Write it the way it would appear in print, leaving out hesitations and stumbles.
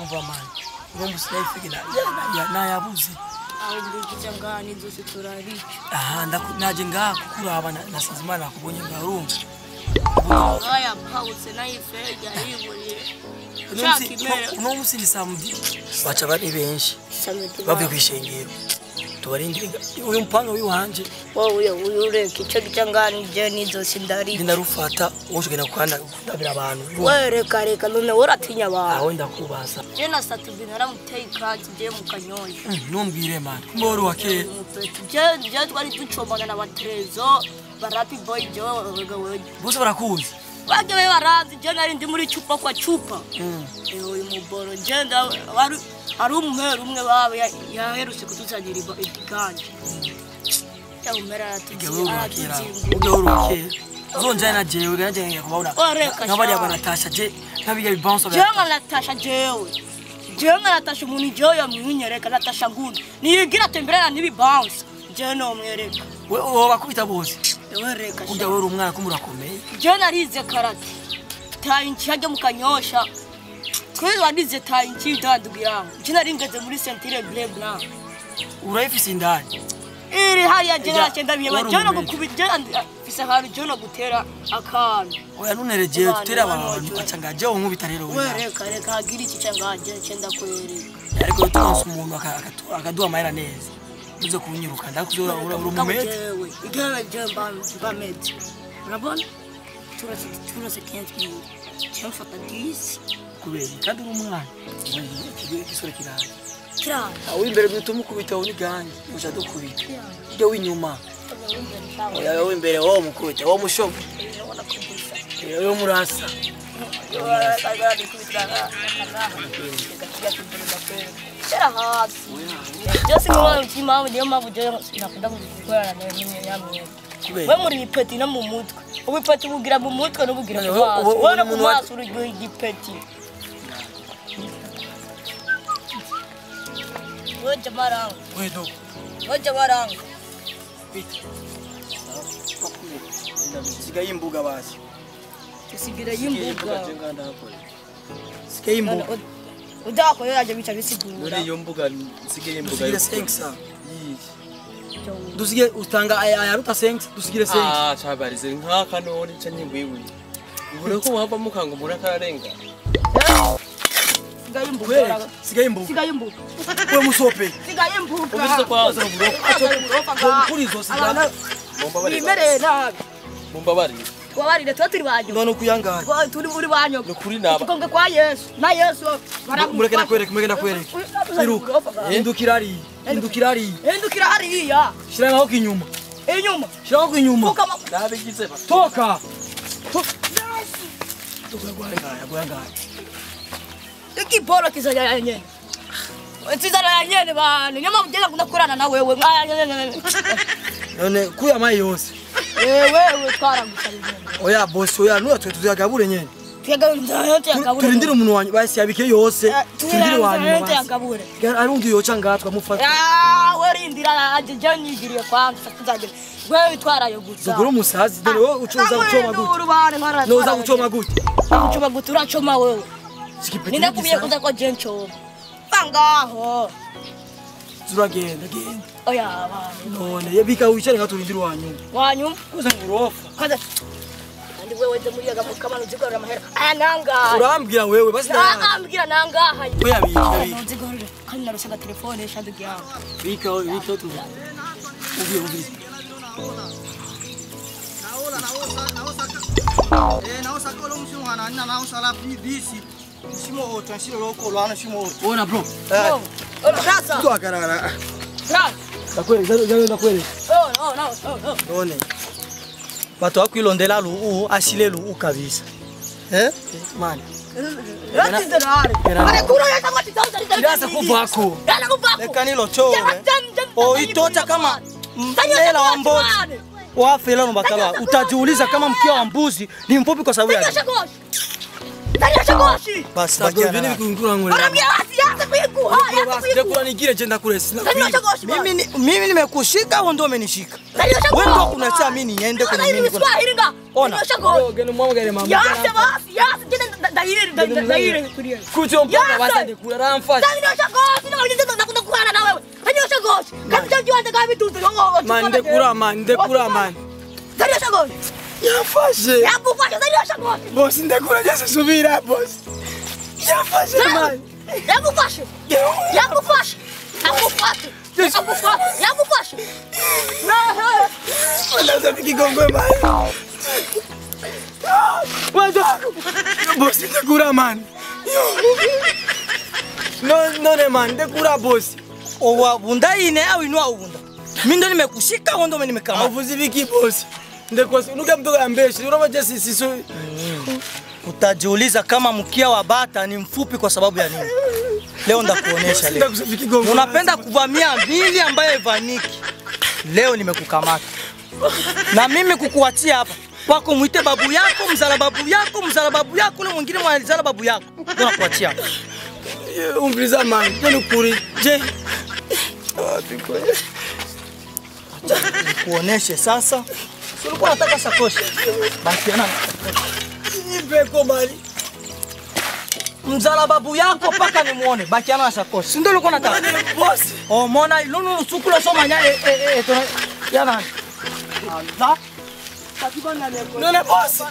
umva mani urumva sinayifigina nayabuze aho mbikije ngani zose turarica naje ngaha kukuraba nasize imana nakubonye ngaha urumva aya pause nayifega yiburiye uno musi ni samedi baca bari benshi bavuye kwishengero tubarindira uyu mpanga wiwanje wowe ureke icyo ngani je nizose ndarica ndarufata woshogena kundabira abantu reka none uratinya abantu aho ndakubasa je na Satubi naramuteye ikati je mu Kanyosha numbwire man kumbora wake je twari ducomana na batrezo barapi boy jo bose barakuzi bage barazi je nari ndi muri chupa kwa chupa uyu muboro je nda ari umweru umwe bawe yaherutse kutuzanira iganje umera ugeruke zonja na jewe ganje kubabura nkabari abanatasha je nkabiga bibounce je nganatasha jewe nganatasha umuntu je yamwinyereka natasha ngundi niyigira temberana nibi bounce je no mwereka wowe bakubita bose reka ujya wera umwana ko murakomeye je narize karate tayinchi hajya mu Kanyosha twese wanize tayinchi dandugirango je naringeze muri Centre Bleu Blanc urayifise indani iri hariya je nacenda biye bajana gukubijana fisa haru je no gutera akantu oya nunereje tutera abantu acangaje unkubita rero reka hagira iki cangaje cenda kwereka ariko turonse umuntu akaduha amahera neza uze kunyiruka ndakuzora urumumete igara je mbamete urabona turase 15 cyamfata 10 kubera kandi umwana igisore kirara kirara aho imbere bituma ukubita wo niganje uja dukubita ujya winyuma oya wo imbere wo mukubita wo mushobo yo murasa Just ngo ntima ndiyo mabujo nakunda kuzikorana n'imyamwe we muri ipeti na mu mutwe ubipeti bugira mu mutwe no bugira mu maso wona ku maso uri igipeti woje maranga woje maranga sigaye imbuga basi sigira yimbuga sigaye imbuga udako yaje bica bisigura muri iyo mbuga sigaye imbuga yo sensa dusige utanga ayaruta sensa dusigire sensa cyabarize nka kanoni cyanyingwiwe ubure ko wava mukanga muri akarenga sigaye imbuga we musope sigaye imbuga ubize kwaza kuri zo sigana imereye nabi mumbabari wabarire turi banyo none kuyangana turi muri banyo kuri naba tukonge kwa Yesu na Yesu mureke nakwereke iruka indukira hariya shira ngaho kinyuma shira ngaho kinyuma nabigize toka gwanga ikiboro kizaja yanye Tizara yanyene bana nyama mugenda kunakorana na wewe none kuya mayi yose wewe twarangusha oya boss oya nuya twe tuzagabure nyene turindire umuntu wanyu basi yabike yose turindire wanyu arungi yoca ngatwa mufata werindira aje nyigiriye kwanza tuzagira wewe twarayo gutsa zuguru musazi dore wowe ucuza gucoma gute noza gucoma gute gucoma gute uracoma wewe ninakubiye kuza ko jencho bangaho zuragenda oya bana none yabika wicare ngaturindire wanyu kuza ngurofa kaza andi wewe de muri yagamukama nuzigorora amahera aya nanga urambwira wewe basi ndambwira nanga hayi oya bika nuzigorora kandi narusha telefone shandi gyawe bika tu ubi naosa kolo mshumwana naosa la bisi shimo oto shiro loko lwana shimo oto ona bro rasa tu akarara rasa ndakwere no none bato akwilondela lu ashile lu kabisa man Ndasa kuvako leka nilo chowe itocha kama mbela wa mbozi wafela no bakala utajiuliza kama mkia wa mbuzi ni mfupi kwa sababu ya basi bageni bikungura ngore basi nigire jenda kule sina mimi nimekushika au ndio umenishika wewe ndio kunacha mimi niende kwenye mimi ona gani mama gani mama yase basi jenda ile kulia. Kucho mpaka basa ndekula ramfa. Ndio shagosi, ndio nakukula na wewe. Ndio shagosi. Kama tuanze kama vitu. Man ndekula man. Ndio shagosi. Yafashe. Yakufashe ndio shagosi. Boss ndekula jasa subira boss. Yafashe man. Yakufashe. Wala kigongo man. Wada. Boss ndekula man. No ne man ndekula boss. Owa bunda ine au inua bunda. Mimi ndo nimekushika au ndo nimekama. Avuzi viki boss. Ndekwa unuka mtoka ambeshi. Unaona just siso. Utajiuliza kama mkia wa bata ni mfupi kwa sababu ya nini? Leo ndakuonesha leo. Unapenda kuvamia mbili ambaye ivaniki. Leo nimekukamata. Na mimi kukuachia hapa. Wako muite babu yako, mzala babu yako, na mwingine mwanalizala babu yako. Ndio nakuachia. Umbiliza man. Ndio kuri. Je. Nikuoneshe sasa. Si ulikuwa unataka sakoshi? Basi ana. Nipeko mali. Mzala babu yako paka nimuone. Baki ana sakoshi. Si ndio ulikuwa unataka? Boss. Oh mona ilono sukula soma nya yana. Allah. None boss.